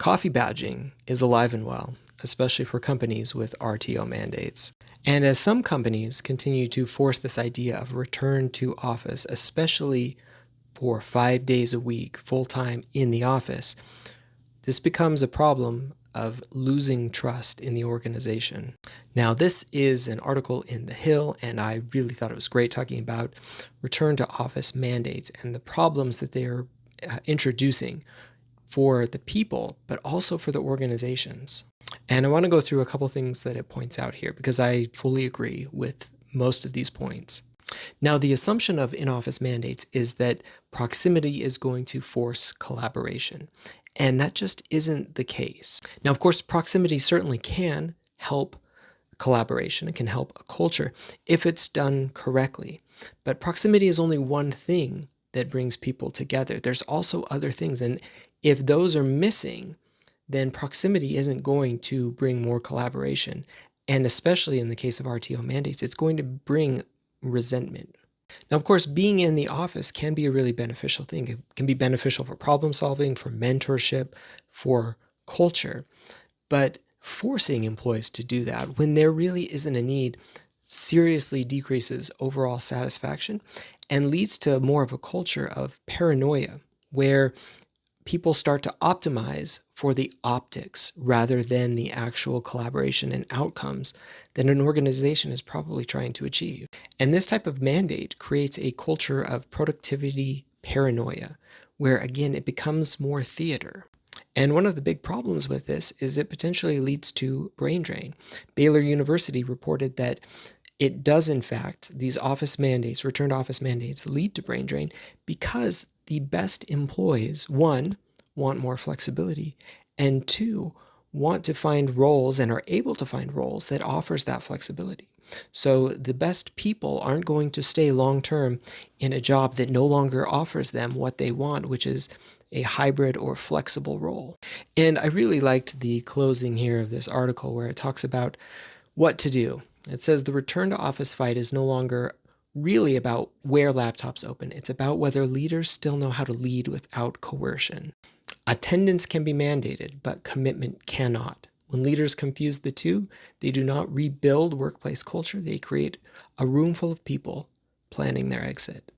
Coffee badging is alive and well, especially for companies with RTO mandates. And as some companies continue to force this idea of return to office, especially for 5 days a week, full-time in the office, this becomes a problem of losing trust in the organization. Now, this is an article in The Hill, and I really thought it was great talking about return to office mandates and the problems that they are introducing for the people, but also for the organizations. And I want to go through a couple things that it points out here because I fully agree with most of these points. Now, the assumption of in-office mandates is that proximity is going to force collaboration, and that just isn't the case. Now, of course, proximity certainly can help collaboration. It can help a culture if it's done correctly, but proximity is only one thing that brings people together. There's also other things, and if those are missing, then proximity isn't going to bring more collaboration. And especially in the case of RTO mandates, it's going to bring resentment. Now, of course, being in the office can be a really beneficial thing. It can be beneficial for problem solving, for mentorship, for culture. But forcing employees to do that when there really isn't a need seriously decreases overall satisfaction and leads to more of a culture of paranoia, where people start to optimize for the optics rather than the actual collaboration and outcomes that an organization is probably trying to achieve. And this type of mandate creates a culture of productivity paranoia, where again, it becomes more theater. And one of the big problems with this is it potentially leads to brain drain. Baylor University reported that it does, in fact, these office mandates, return to office mandates, lead to brain drain because the best employees, one, want more flexibility, and two, want to find roles and are able to find roles that offers that flexibility. So the best people aren't going to stay long-term in a job that no longer offers them what they want, which is a hybrid or flexible role. And I really liked the closing here of this article where it talks about what to do. It says the return to office fight is no longer really about where laptops open. It's about whether leaders still know how to lead without coercion. Attendance can be mandated, but commitment cannot. When leaders confuse the two, they do not rebuild workplace culture. They create a room full of people planning their exit.